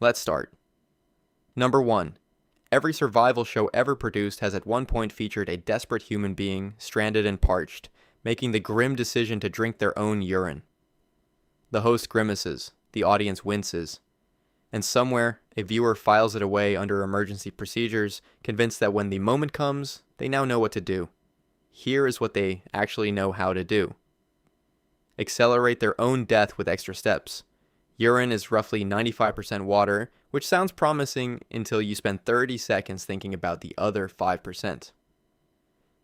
Let's start. Number 1. Every survival show ever produced has at one point featured a desperate human being, stranded and parched, making the grim decision to drink their own urine. The host grimaces, the audience winces, and somewhere a viewer files it away under emergency procedures, convinced that when the moment comes, they now know what to do. Here is what they actually know how to do. Accelerate their own death with extra steps. Urine is roughly 95% water, which sounds promising until you spend 30 seconds thinking about the other 5%.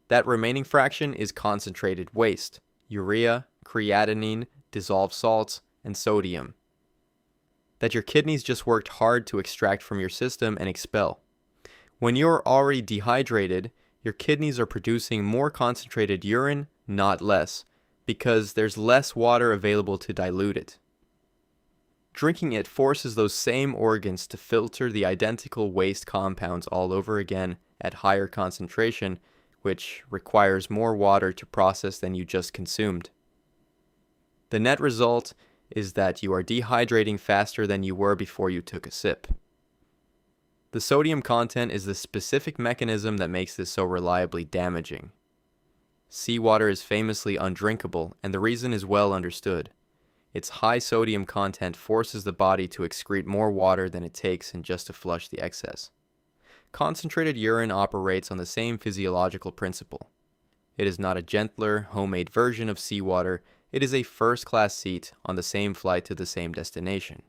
That remaining fraction is concentrated waste: urea, creatinine, dissolved salts, and sodium that your kidneys just worked hard to extract from your system and expel. When you're already dehydrated, your kidneys are producing more concentrated urine, not less, because there's less water available to dilute it. Drinking it forces those same organs to filter the identical waste compounds all over again at higher concentration, which requires more water to process than you just consumed. The net result is that you are dehydrating faster than you were before you took a sip. The sodium content is the specific mechanism that makes this so reliably damaging. Seawater is famously undrinkable, and the reason is well understood. Its high sodium content forces the body to excrete more water than it takes in just to flush the excess. Concentrated urine operates on the same physiological principle. It is not a gentler, homemade version of seawater. It is a first-class seat on the same flight to the same destination.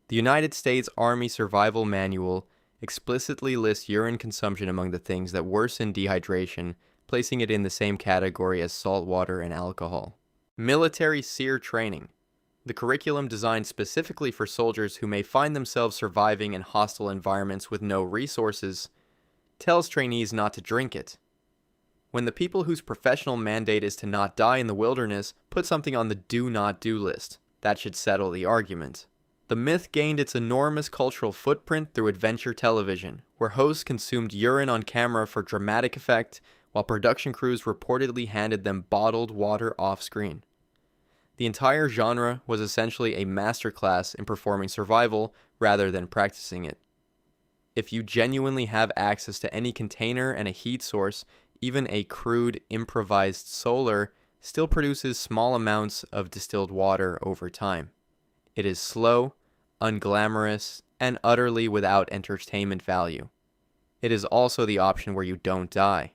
The United States Army Survival Manual explicitly lists urine consumption among the things that worsen dehydration, placing it in the same category as salt water and alcohol. Military SEER training. The curriculum designed specifically for soldiers who may find themselves surviving in hostile environments with no resources, tells trainees not to drink it. When the people whose professional mandate is to not die in the wilderness put something on the do not do list, that should settle the argument. The myth gained its enormous cultural footprint through adventure television, where hosts consumed urine on camera for dramatic effect, while production crews reportedly handed them bottled water off-screen. The entire genre was essentially a masterclass in performing survival rather than practicing it. If you genuinely have access to any container and a heat source, even a crude, improvised solar still produces small amounts of distilled water over time. It is slow, unglamorous, and utterly without entertainment value. It is also the option where you don't die.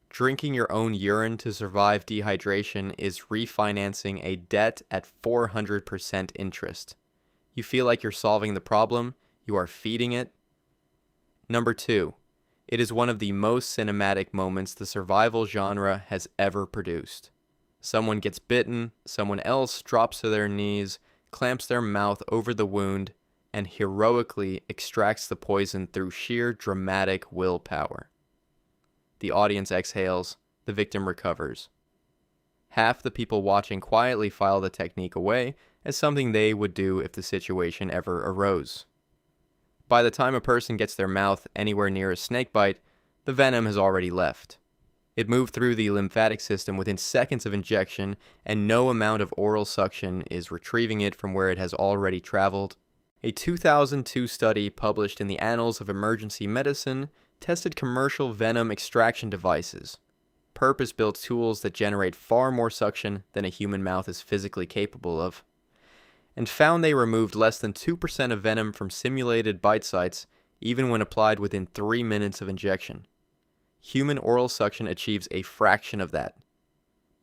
Drinking your own urine to survive dehydration is refinancing a debt at 400% interest. You feel like you're solving the problem, you are feeding it. Number 2. It is one of the most cinematic moments the survival genre has ever produced. Someone gets bitten, someone else drops to their knees, clamps their mouth over the wound, and heroically extracts the poison through sheer dramatic willpower. The audience exhales, the victim recovers. Half the people watching quietly file the technique away as something they would do if the situation ever arose. By the time a person gets their mouth anywhere near a snake bite, the venom has already left. It moved through the lymphatic system within seconds of injection, and no amount of oral suction is retrieving it from where it has already traveled. A 2002 study published in the Annals of Emergency Medicine tested commercial venom extraction devices, purpose-built tools that generate far more suction than a human mouth is physically capable of, and found they removed less than 2% of venom from simulated bite sites, even when applied within 3 minutes of injection. Human oral suction achieves a fraction of that.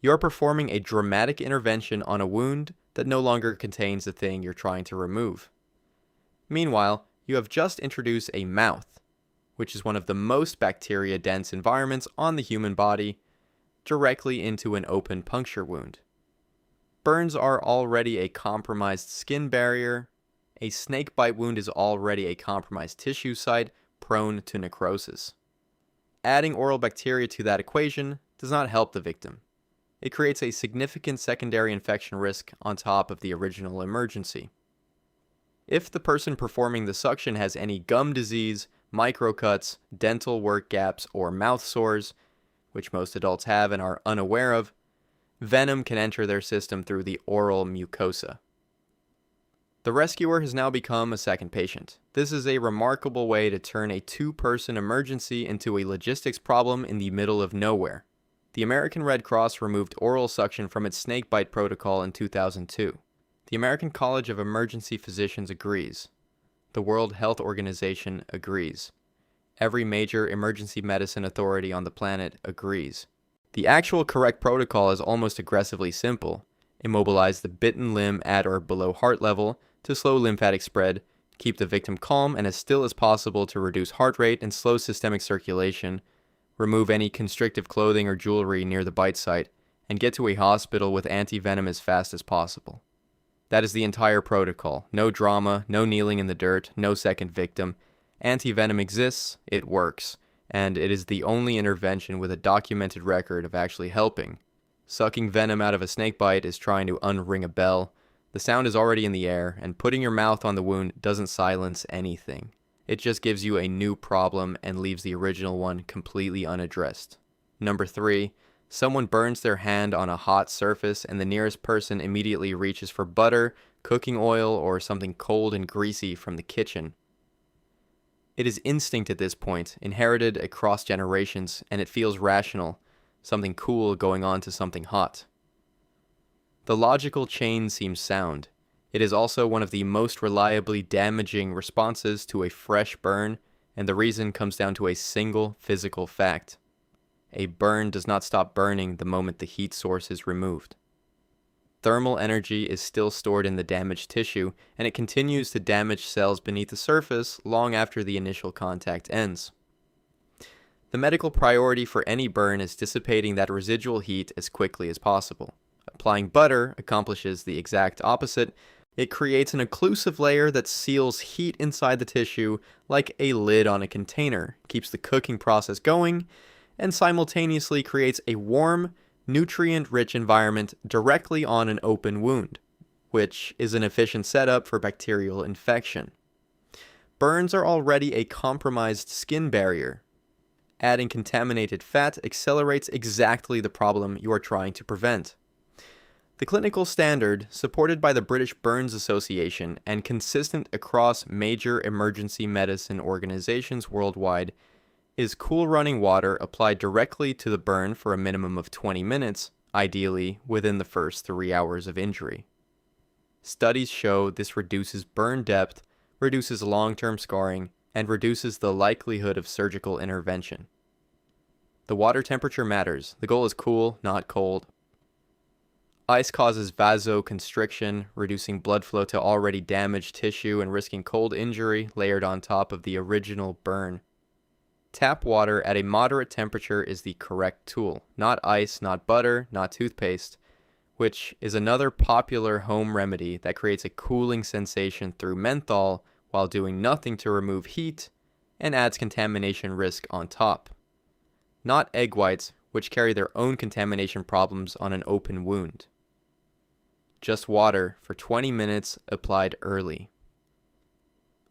You're performing a dramatic intervention on a wound that no longer contains the thing you're trying to remove. Meanwhile, you have just introduced a mouth, which is one of the most bacteria-dense environments on the human body, directly into an open puncture wound. Burns are already a compromised skin barrier. A snake bite wound is already a compromised tissue site prone to necrosis. Adding oral bacteria to that equation does not help the victim. It creates a significant secondary infection risk on top of the original emergency. If the person performing the suction has any gum disease, microcuts, dental work gaps, or mouth sores, which most adults have and are unaware of, venom can enter their system through the oral mucosa. The rescuer has now become a second patient. This is a remarkable way to turn a two-person emergency into a logistics problem in the middle of nowhere. The American Red Cross removed oral suction from its snakebite protocol in 2002. The American College of Emergency Physicians agrees. The World Health Organization agrees. Every major emergency medicine authority on the planet agrees. The actual correct protocol is almost aggressively simple. Immobilize the bitten limb at or below heart level to slow lymphatic spread, keep the victim calm and as still as possible to reduce heart rate and slow systemic circulation, remove any constrictive clothing or jewelry near the bite site, and get to a hospital with anti-venom as fast as possible. That is the entire protocol. No drama, no kneeling in the dirt, no second victim. Anti-venom exists, it works, and it is the only intervention with a documented record of actually helping. Sucking venom out of a snakebite is trying to unring a bell. The sound is already in the air, and putting your mouth on the wound doesn't silence anything. It just gives you a new problem and leaves the original one completely unaddressed. Number 3, someone burns their hand on a hot surface and the nearest person immediately reaches for butter, cooking oil, or something cold and greasy from the kitchen. It is instinct at this point, inherited across generations, and it feels rational, something cool going on to something hot. The logical chain seems sound. It is also one of the most reliably damaging responses to a fresh burn, and the reason comes down to a single physical fact. A burn does not stop burning the moment the heat source is removed. Thermal energy is still stored in the damaged tissue, and it continues to damage cells beneath the surface long after the initial contact ends. The medical priority for any burn is dissipating that residual heat as quickly as possible. Applying butter accomplishes the exact opposite. It creates an occlusive layer that seals heat inside the tissue like a lid on a container, keeps the cooking process going, and simultaneously creates a warm, nutrient-rich environment directly on an open wound, which is an efficient setup for bacterial infection. Burns are already a compromised skin barrier. Adding contaminated fat accelerates exactly the problem you are trying to prevent. The clinical standard, supported by the British Burns Association and consistent across major emergency medicine organizations worldwide, is cool running water applied directly to the burn for a minimum of 20 minutes, ideally within the first 3 hours of injury. Studies show this reduces burn depth, reduces long-term scarring, and reduces the likelihood of surgical intervention. The water temperature matters. The goal is cool, not cold. Ice causes vasoconstriction, reducing blood flow to already damaged tissue and risking cold injury layered on top of the original burn. Tap water at a moderate temperature is the correct tool, not ice, not butter, not toothpaste, which is another popular home remedy that creates a cooling sensation through menthol while doing nothing to remove heat and adds contamination risk on top. Not egg whites, which carry their own contamination problems on an open wound. Just water for 20 minutes applied early.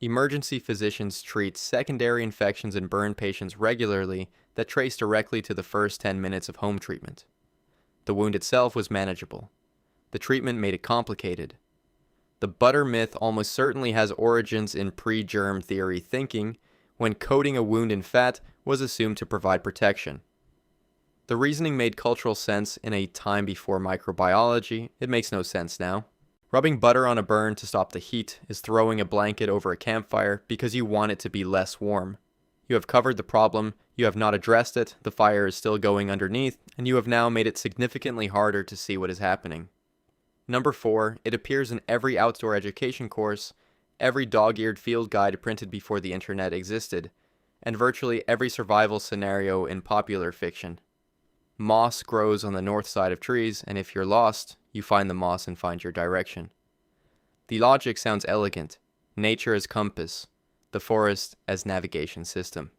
Emergency physicians treat secondary infections in burn patients regularly that trace directly to the first 10 minutes of home treatment. The wound itself was manageable. The treatment made it complicated. The butter myth almost certainly has origins in pre-germ theory thinking, when coating a wound in fat was assumed to provide protection. The reasoning made cultural sense in a time before microbiology. It makes no sense now. Rubbing butter on a burn to stop the heat is throwing a blanket over a campfire because you want it to be less warm. You have covered the problem, you have not addressed it, the fire is still going underneath, and you have now made it significantly harder to see what is happening. Number 4, it appears in every outdoor education course, every dog-eared field guide printed before the internet existed, and virtually every survival scenario in popular fiction. Moss grows on the north side of trees, and if you're lost, you find the moss and find your direction. The logic sounds elegant. Nature as compass, the forest as navigation system.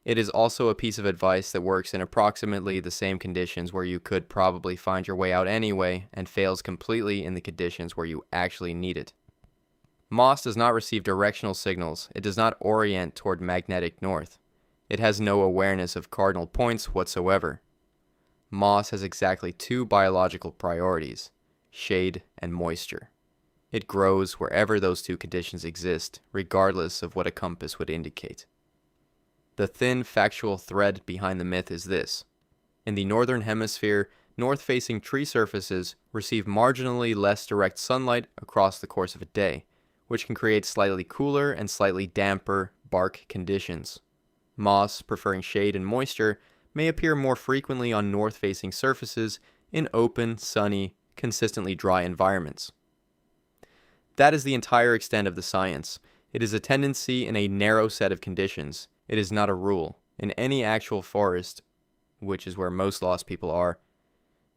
It is also a piece of advice that works in approximately the same conditions where you could probably find your way out anyway, and fails completely in the conditions where you actually need it. Moss does not receive directional signals. It does not orient toward magnetic north. It has no awareness of cardinal points whatsoever. Moss has exactly 2 biological priorities, shade and moisture. It grows wherever those two conditions exist, regardless of what a compass would indicate. The thin, factual thread behind the myth is this. In the northern hemisphere, north-facing tree surfaces receive marginally less direct sunlight across the course of a day, which can create slightly cooler and slightly damper bark conditions. Moss, preferring shade and moisture, may appear more frequently on north-facing surfaces in open, sunny, consistently dry environments. That is the entire extent of the science. It is a tendency in a narrow set of conditions. It is not a rule. In any actual forest, which is where most lost people are,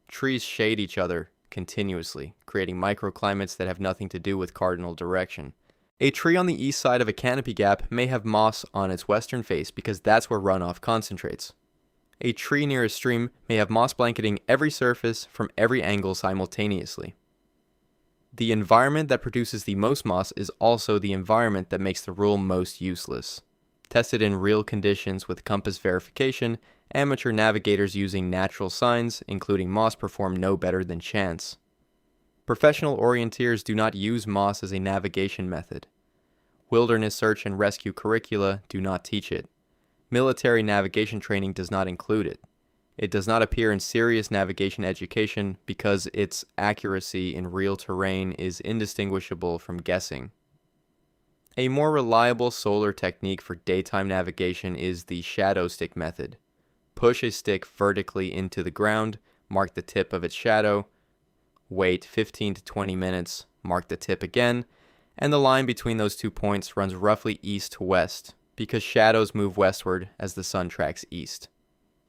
trees shade each other continuously, creating microclimates that have nothing to do with cardinal direction. A tree on the east side of a canopy gap may have moss on its western face because that's where runoff concentrates. A tree near a stream may have moss blanketing every surface from every angle simultaneously. The environment that produces the most moss is also the environment that makes the rule most useless. Tested in real conditions with compass verification, amateur navigators using natural signs, including moss, perform no better than chance. Professional orienteers do not use moss as a navigation method. Wilderness search and rescue curricula do not teach it. Military navigation training does not include it. It does not appear in serious navigation education because its accuracy in real terrain is indistinguishable from guessing. A more reliable solar technique for daytime navigation is the shadow stick method. Push a stick vertically into the ground, mark the tip of its shadow, wait 15 to 20 minutes, mark the tip again, and the line between those 2 points runs roughly east to west because shadows move westward as the sun tracks east.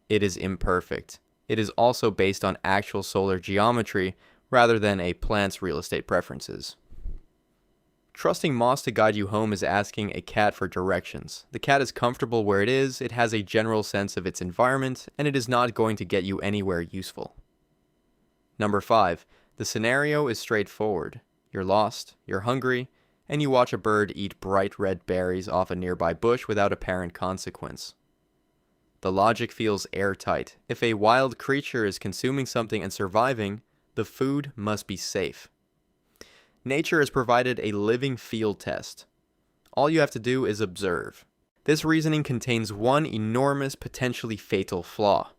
It is imperfect. It is also based on actual solar geometry rather than a plant's real estate preferences. Trusting moss to guide you home is asking a cat for directions. The cat is comfortable where it is, it has a general sense of its environment, and it is not going to get you anywhere useful. Number 5. The scenario is straightforward. You're lost, you're hungry, and you watch a bird eat bright red berries off a nearby bush without apparent consequence. The logic feels airtight. If a wild creature is consuming something and surviving, the food must be safe. Nature has provided a living field test. All you have to do is observe. This reasoning contains one enormous, potentially fatal flaw.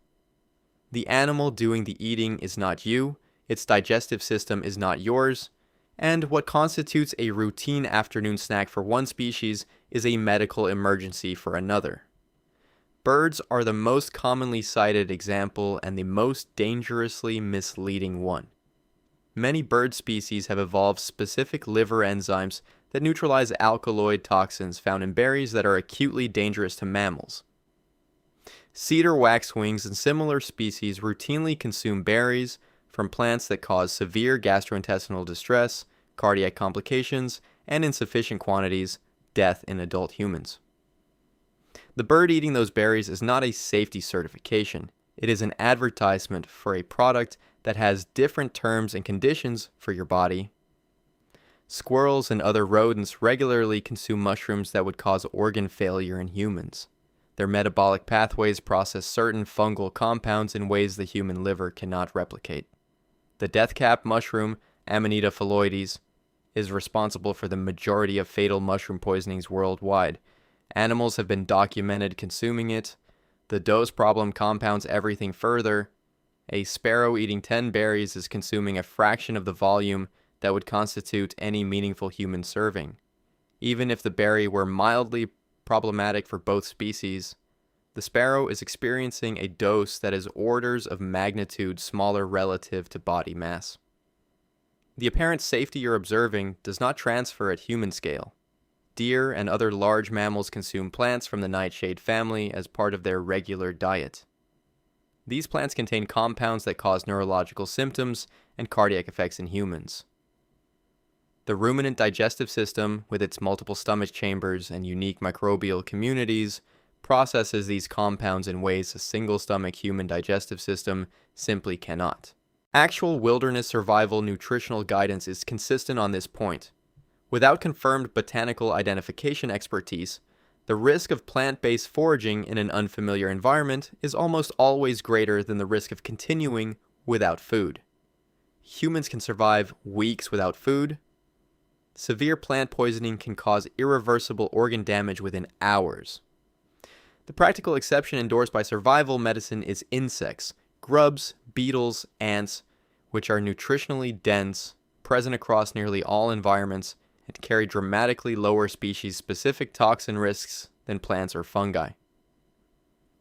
The animal doing the eating is not you, its digestive system is not yours, and what constitutes a routine afternoon snack for one species is a medical emergency for another. Birds are the most commonly cited example and the most dangerously misleading one. Many bird species have evolved specific liver enzymes that neutralize alkaloid toxins found in berries that are acutely dangerous to mammals. Cedar waxwings and similar species routinely consume berries from plants that cause severe gastrointestinal distress, cardiac complications, and in sufficient quantities, death in adult humans. The bird eating those berries is not a safety certification. It is an advertisement for a product that has different terms and conditions for your body. Squirrels and other rodents regularly consume mushrooms that would cause organ failure in humans. Their metabolic pathways process certain fungal compounds in ways the human liver cannot replicate. The death-cap mushroom, Amanita phalloides, is responsible for the majority of fatal mushroom poisonings worldwide. Animals have been documented consuming it. The dose problem compounds everything further. A sparrow eating 10 berries is consuming a fraction of the volume that would constitute any meaningful human serving. Even if the berry were mildly problematic for both species, the sparrow is experiencing a dose that is orders of magnitude smaller relative to body mass. The apparent safety you're observing does not transfer at human scale. Deer and other large mammals consume plants from the nightshade family as part of their regular diet. These plants contain compounds that cause neurological symptoms and cardiac effects in humans. The ruminant digestive system, with its multiple stomach chambers and unique microbial communities, processes these compounds in ways a single-stomach human digestive system simply cannot. Actual wilderness survival nutritional guidance is consistent on this point. Without confirmed botanical identification expertise, the risk of plant-based foraging in an unfamiliar environment is almost always greater than the risk of continuing without food. Humans can survive weeks without food, Severe plant poisoning can cause irreversible organ damage within hours. The practical exception endorsed by survival medicine is insects, grubs, beetles, ants, which are nutritionally dense, present across nearly all environments, and carry dramatically lower species-specific toxin risks than plants or fungi.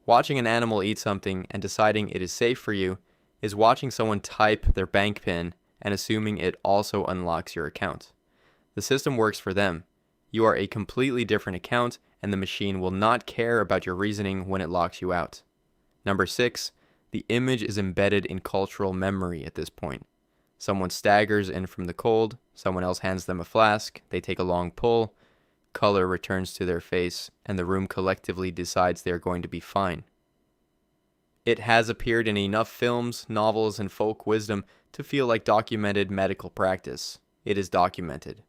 Watching an animal eat something and deciding it is safe for you is watching someone type their bank PIN and assuming it also unlocks your account. The system works for them. You are a completely different account, and the machine will not care about your reasoning when it locks you out. Number 6, the image is embedded in cultural memory at this point. Someone staggers in from the cold, someone else hands them a flask, they take a long pull, color returns to their face, and the room collectively decides they are going to be fine. It has appeared in enough films, novels, and folk wisdom to feel like documented medical practice. It is documented.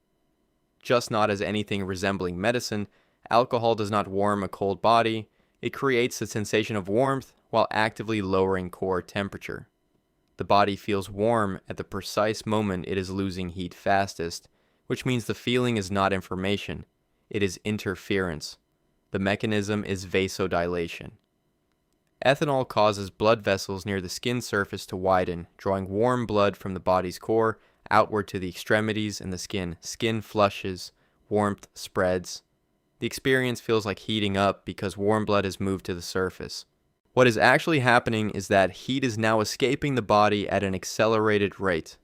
Just not as anything resembling medicine, alcohol does not warm a cold body. It creates the sensation of warmth while actively lowering core temperature. The body feels warm at the precise moment it is losing heat fastest, which means the feeling is not information. It is interference. The mechanism is vasodilation. Ethanol causes blood vessels near the skin surface to widen, drawing warm blood from the body's core outward to the extremities and the skin. Skin flushes, warmth spreads. The experience feels like heating up because warm blood has moved to the surface. What is actually happening is that heat is now escaping the body at an accelerated rate.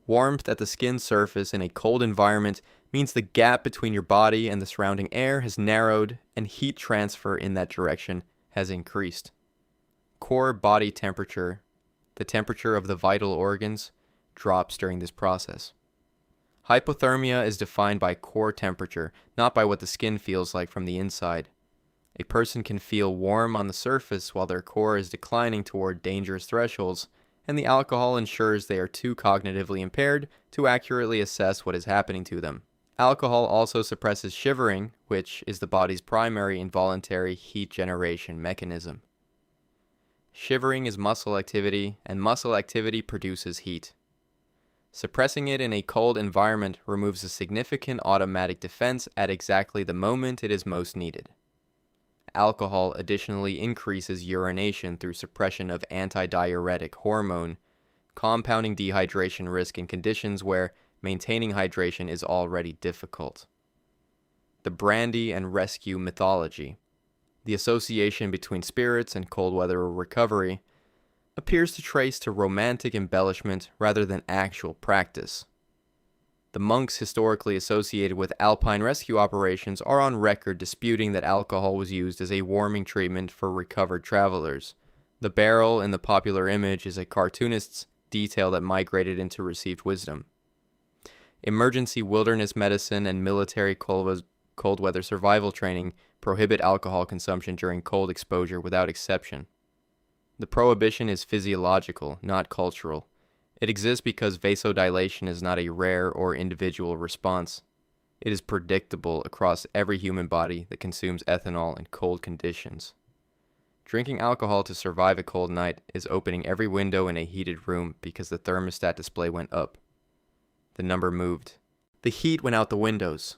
Warmth at the skin surface in a cold environment means the gap between your body and the surrounding air has narrowed and heat transfer in that direction has increased. Core body temperature, the temperature of the vital organs, drops during this process. Hypothermia is defined by core temperature, not by what the skin feels like from the inside. A person can feel warm on the surface while their core is declining toward dangerous thresholds, and the alcohol ensures they are too cognitively impaired to accurately assess what is happening to them. Alcohol also suppresses shivering, which is the body's primary involuntary heat generation mechanism. Shivering is muscle activity, and muscle activity produces heat. Suppressing it in a cold environment removes a significant automatic defense at exactly the moment it is most needed. Alcohol additionally increases urination through suppression of antidiuretic hormone, compounding dehydration risk in conditions where maintaining hydration is already difficult. The brandy and rescue mythology, the association between spirits and cold weather recovery, appears to trace to romantic embellishment rather than actual practice. The monks historically associated with alpine rescue operations are on record disputing that alcohol was used as a warming treatment for recovered travelers. The barrel in the popular image is a cartoonist's detail that migrated into received wisdom. Emergency wilderness medicine and military cold weather survival training prohibit alcohol consumption during cold exposure without exception. The prohibition is physiological, not cultural. It exists because vasodilation is not a rare or individual response. It is predictable across every human body that consumes ethanol in cold conditions. Drinking alcohol to survive a cold night is opening every window in a heated room because the thermostat display went up. The number moved. The heat went out the windows.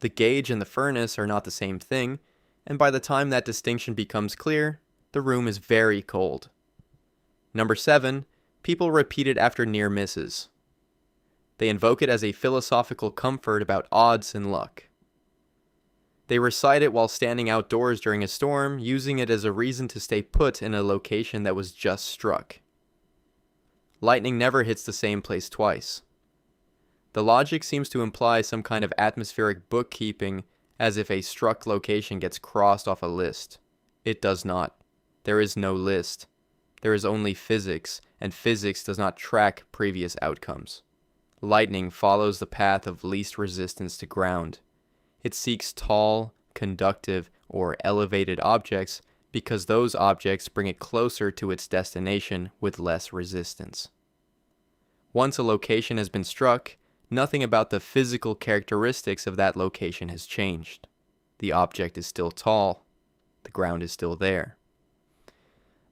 The gauge and the furnace are not the same thing, and by the time that distinction becomes clear, the room is very cold. Number 7, people repeat it after near misses. They invoke it as a philosophical comfort about odds and luck. They recite it while standing outdoors during a storm, using it as a reason to stay put in a location that was just struck. Lightning never hits the same place twice. The logic seems to imply some kind of atmospheric bookkeeping, as if a struck location gets crossed off a list. It does not. There is no list. There is only physics, and physics does not track previous outcomes. Lightning follows the path of least resistance to ground. It seeks tall, conductive, or elevated objects because those objects bring it closer to its destination with less resistance. Once a location has been struck, nothing about the physical characteristics of that location has changed. The object is still tall. The ground is still there.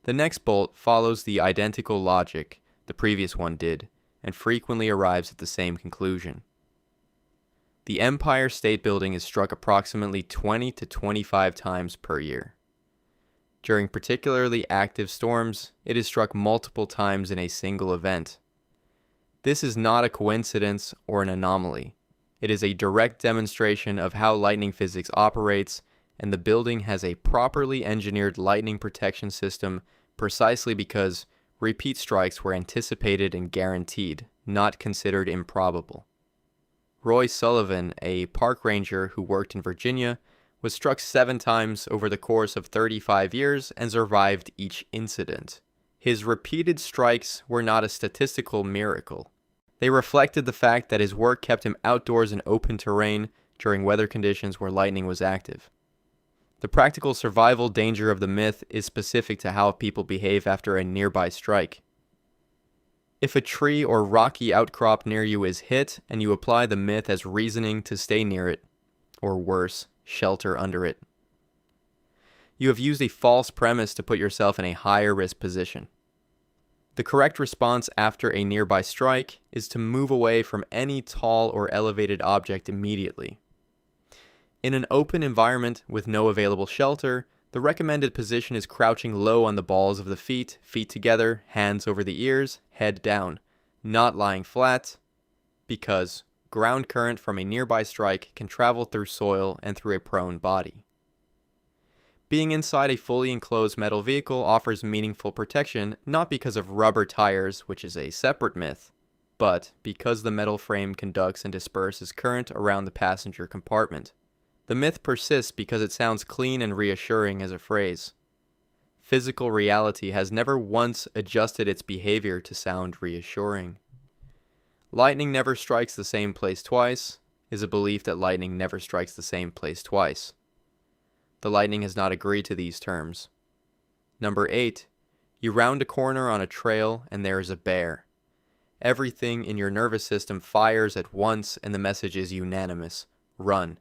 The next bolt follows the identical logic the previous one did, and frequently arrives at the same conclusion. The Empire State Building is struck approximately 20 to 25 times per year. During particularly active storms, it is struck multiple times in a single event. This is not a coincidence or an anomaly. It is a direct demonstration of how lightning physics operates, and the building has a properly engineered lightning protection system precisely because repeat strikes were anticipated and guaranteed, not considered improbable. Roy Sullivan, a park ranger who worked in Virginia, was struck 7 times over the course of 35 years and survived each incident. His repeated strikes were not a statistical miracle. They reflected the fact that his work kept him outdoors in open terrain during weather conditions where lightning was active. The practical survival danger of the myth is specific to how people behave after a nearby strike. If a tree or rocky outcrop near you is hit and you apply the myth as reasoning to stay near it, or worse, shelter under it, you have used a false premise to put yourself in a higher risk position. The correct response after a nearby strike is to move away from any tall or elevated object immediately. In an open environment with no available shelter, the recommended position is crouching low on the balls of the feet, feet together, hands over the ears, head down, not lying flat, because ground current from a nearby strike can travel through soil and through a prone body. Being inside a fully enclosed metal vehicle offers meaningful protection not because of rubber tires, which is a separate myth, but because the metal frame conducts and disperses current around the passenger compartment. The myth persists because it sounds clean and reassuring as a phrase. Physical reality has never once adjusted its behavior to sound reassuring. Lightning never strikes the same place twice is a belief that lightning never strikes the same place twice. The lightning has not agreed to these terms. Number 8. You round a corner on a trail and there is a bear. Everything in your nervous system fires at once and the message is unanimous. Run.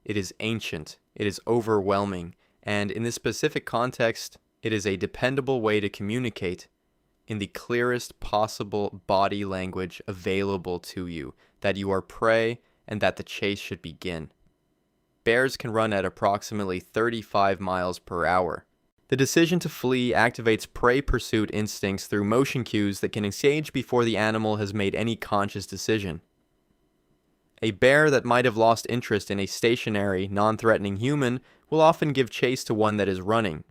It is ancient, it is overwhelming, and in this specific context, it is a dependable way to communicate in the clearest possible body language available to you that you are prey and that the chase should begin. Bears can run at approximately 35 miles per hour. The decision to flee activates prey pursuit instincts through motion cues that can engage before the animal has made any conscious decision. A bear that might have lost interest in a stationary, non-threatening human will often give chase to one that is running,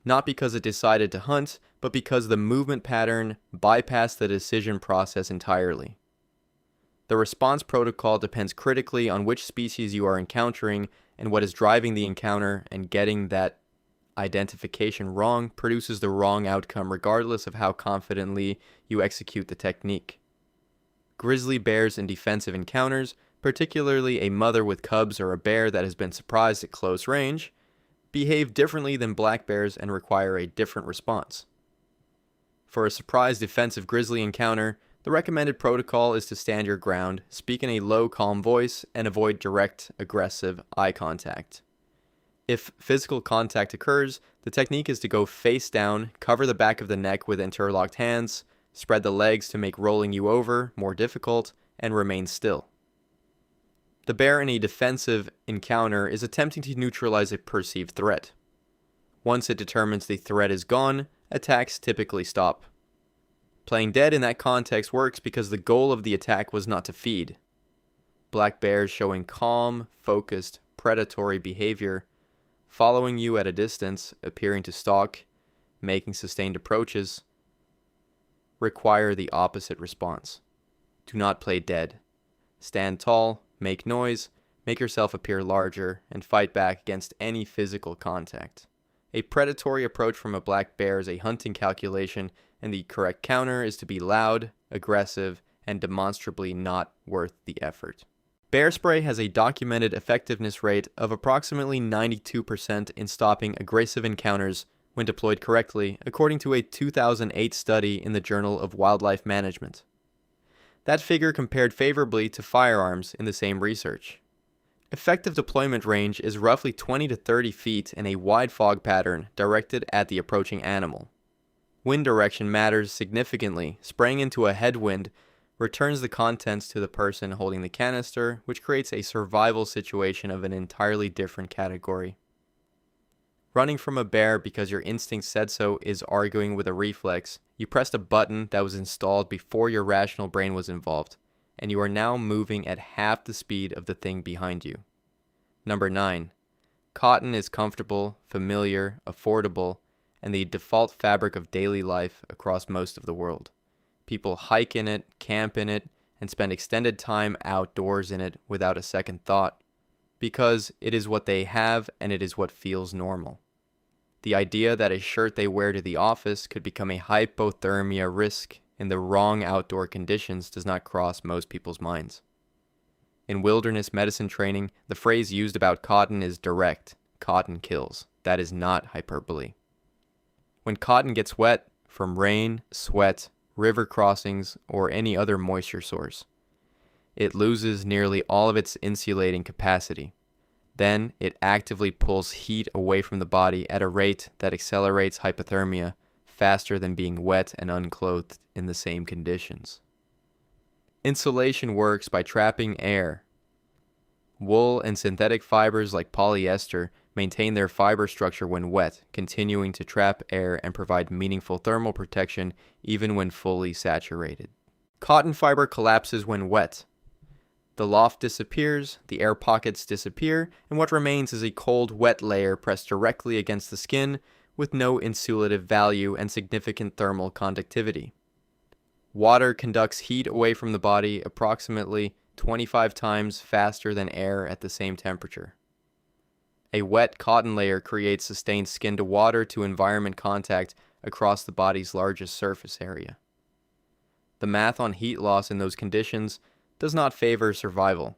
not because it decided to hunt, but because the movement pattern bypassed the decision process entirely. The response protocol depends critically on which species you are encountering and what is driving the encounter, and getting that identification wrong produces the wrong outcome regardless of how confidently you execute the technique. Grizzly bears in defensive encounters, particularly a mother with cubs or a bear that has been surprised at close range, behave differently than black bears and require a different response. For a surprise defensive grizzly encounter, the recommended protocol is to stand your ground, speak in a low, calm voice, and avoid direct, aggressive eye contact. If physical contact occurs, the technique is to go face down, cover the back of the neck with interlocked hands, spread the legs to make rolling you over more difficult, and remain still. The bear in a defensive encounter is attempting to neutralize a perceived threat. Once it determines the threat is gone, attacks typically stop. Playing dead in that context works because the goal of the attack was not to feed. Black bears showing calm, focused, predatory behavior, following you at a distance, appearing to stalk, making sustained approaches, require the opposite response. Do not play dead. Stand tall, make noise, make yourself appear larger, and fight back against any physical contact. A predatory approach from a black bear is a hunting calculation, and the correct counter is to be loud, aggressive, and demonstrably not worth the effort. Bear spray has a documented effectiveness rate of approximately 92% in stopping aggressive encounters when deployed correctly, according to a 2008 study in the Journal of Wildlife Management. That figure compared favorably to firearms in the same research. Effective deployment range is roughly 20 to 30 feet in a wide fog pattern directed at the approaching animal. Wind direction matters significantly. Spraying into a headwind returns the contents to the person holding the canister, which creates a survival situation of an entirely different category. Running from a bear because your instinct said so is arguing with a reflex. You pressed a button that was installed before your rational brain was involved, and you are now moving at half the speed of the thing behind you. Number 9. Cotton is comfortable, familiar, affordable, and the default fabric of daily life across most of the world. People hike in it, camp in it, and spend extended time outdoors in it without a second thought, because it is what they have and it is what feels normal. The idea that a shirt they wear to the office could become a hypothermia risk in the wrong outdoor conditions does not cross most people's minds. In wilderness medicine training, the phrase used about cotton is direct. Cotton kills. That is not hyperbole. When cotton gets wet from rain, sweat, river crossings, or any other moisture source, it loses nearly all of its insulating capacity. Then it actively pulls heat away from the body at a rate that accelerates hypothermia faster than being wet and unclothed in the same conditions. Insulation works by trapping air. Wool and synthetic fibers like polyester maintain their fiber structure when wet, continuing to trap air and provide meaningful thermal protection even when fully saturated. Cotton fiber collapses when wet. The loft disappears, the air pockets disappear, and what remains is a cold, wet layer pressed directly against the skin with no insulative value and significant thermal conductivity. Water conducts heat away from the body approximately 25 times faster than air at the same temperature. A wet cotton layer creates sustained skin-to-water to environment contact across the body's largest surface area. The math on heat loss in those conditions does not favor survival.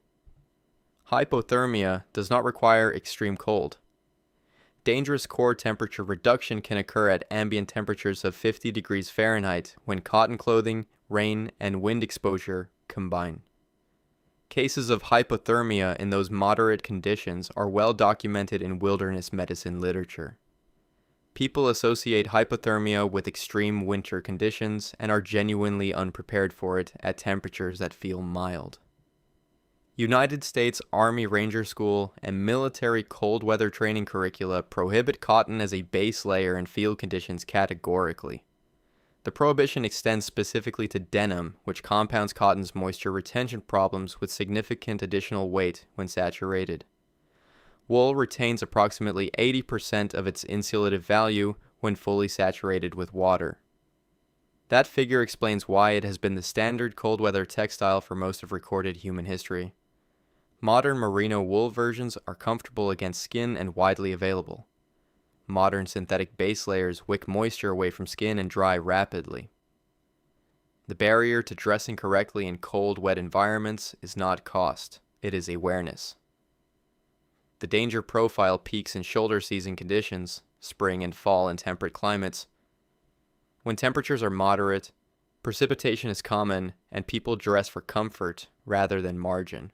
Hypothermia does not require extreme cold. Dangerous core temperature reduction can occur at ambient temperatures of 50 degrees Fahrenheit when cotton clothing, rain, and wind exposure combine. Cases of hypothermia in those moderate conditions are well documented in wilderness medicine literature. People associate hypothermia with extreme winter conditions and are genuinely unprepared for it at temperatures that feel mild. United States Army Ranger School and military cold weather training curricula prohibit cotton as a base layer in field conditions categorically. The prohibition extends specifically to denim, which compounds cotton's moisture retention problems with significant additional weight when saturated. Wool retains approximately 80% of its insulative value when fully saturated with water. That figure explains why it has been the standard cold weather textile for most of recorded human history. Modern merino wool versions are comfortable against skin and widely available. Modern synthetic base layers wick moisture away from skin and dry rapidly. The barrier to dressing correctly in cold, wet environments is not cost, it is awareness. The danger profile peaks in shoulder season conditions, spring and fall in temperate climates. When temperatures are moderate, precipitation is common and people dress for comfort rather than margin.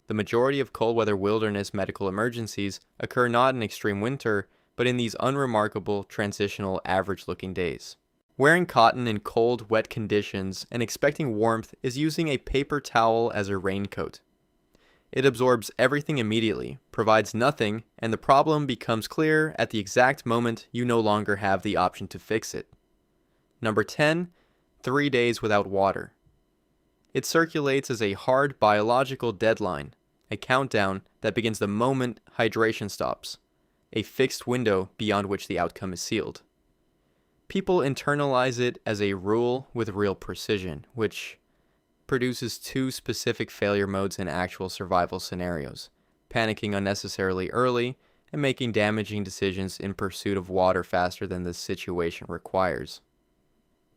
The majority of cold weather wilderness medical emergencies occur not in extreme winter, but in these unremarkable, transitional, average-looking days. Wearing cotton in cold, wet conditions and expecting warmth is using a paper towel as a raincoat. It absorbs everything immediately, provides nothing, and the problem becomes clear at the exact moment you no longer have the option to fix it. Number 10, 3 days without water. It circulates as a hard biological deadline, a countdown that begins the moment hydration stops, a fixed window beyond which the outcome is sealed. People internalize it as a rule with real precision, which produces two specific failure modes in actual survival scenarios: panicking unnecessarily early and making damaging decisions in pursuit of water faster than the situation requires.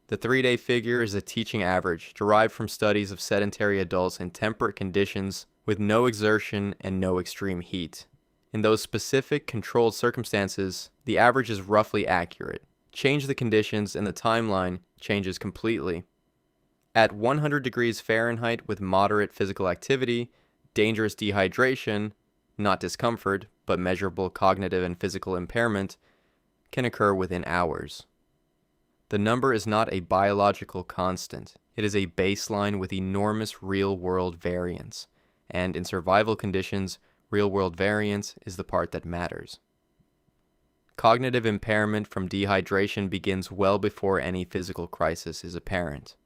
The 3-day figure is a teaching average derived from studies of sedentary adults in temperate conditions with no exertion and no extreme heat. In those specific controlled circumstances, the average is roughly accurate. Change the conditions and the timeline changes completely. At 100 degrees Fahrenheit with moderate physical activity, dangerous dehydration, not discomfort, but measurable cognitive and physical impairment, can occur within hours. The number is not a biological constant. It is a baseline with enormous real-world variance, and in survival conditions, real-world variance is the part that matters. Cognitive impairment from dehydration begins well before any physical crisis is apparent.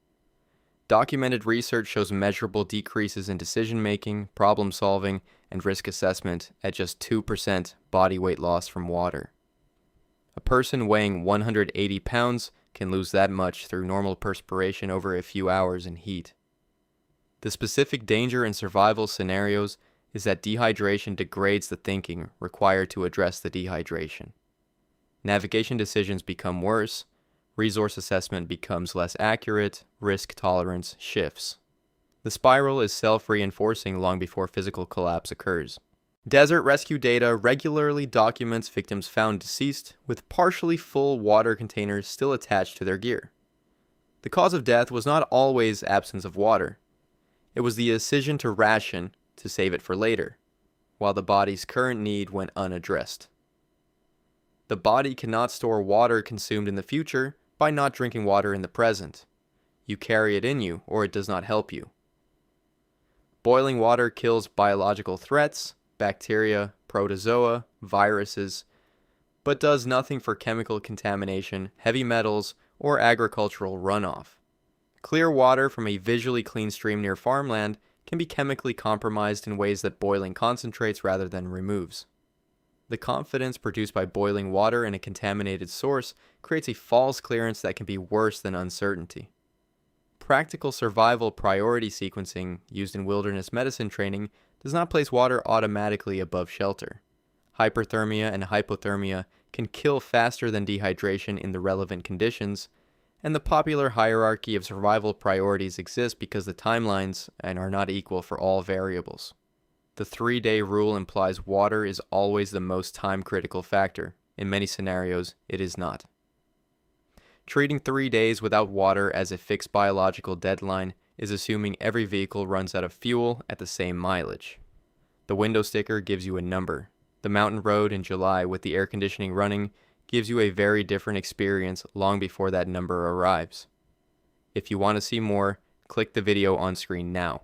Documented research shows measurable decreases in decision-making, problem-solving, and risk assessment at just 2% body weight loss from water. A person weighing 180 pounds can lose that much through normal perspiration over a few hours in heat. The specific danger in survival scenarios is that dehydration degrades the thinking required to address the dehydration. Navigation decisions become worse, resource assessment becomes less accurate, risk tolerance shifts. The spiral is self-reinforcing long before physical collapse occurs. Desert rescue data regularly documents victims found deceased with partially full water containers still attached to their gear. The cause of death was not always absence of water. It was the decision to ration to save it for later, while the body's current need went unaddressed. The body cannot store water consumed in the future by not drinking water in the present. You carry it in you, or it does not help you. Boiling water kills biological threats, bacteria, protozoa, viruses, but does nothing for chemical contamination, heavy metals, or agricultural runoff. Clear water from a visually clean stream near farmland can be chemically compromised in ways that boiling concentrates rather than removes. The confidence produced by boiling water in a contaminated source creates a false clearance that can be worse than uncertainty. Practical survival priority sequencing used in wilderness medicine training does not place water automatically above shelter. Hyperthermia and hypothermia can kill faster than dehydration in the relevant conditions, and the popular hierarchy of survival priorities exists because the timelines are not equal for all variables. The 3-day rule implies water is always the most time-critical factor. In many scenarios, it is not. Treating 3 days without water as a fixed biological deadline is assuming every vehicle runs out of fuel at the same mileage. The window sticker gives you a number. The mountain road in July with the air conditioning running gives you a very different experience long before that number arrives. If you want to see more, click the video on screen now.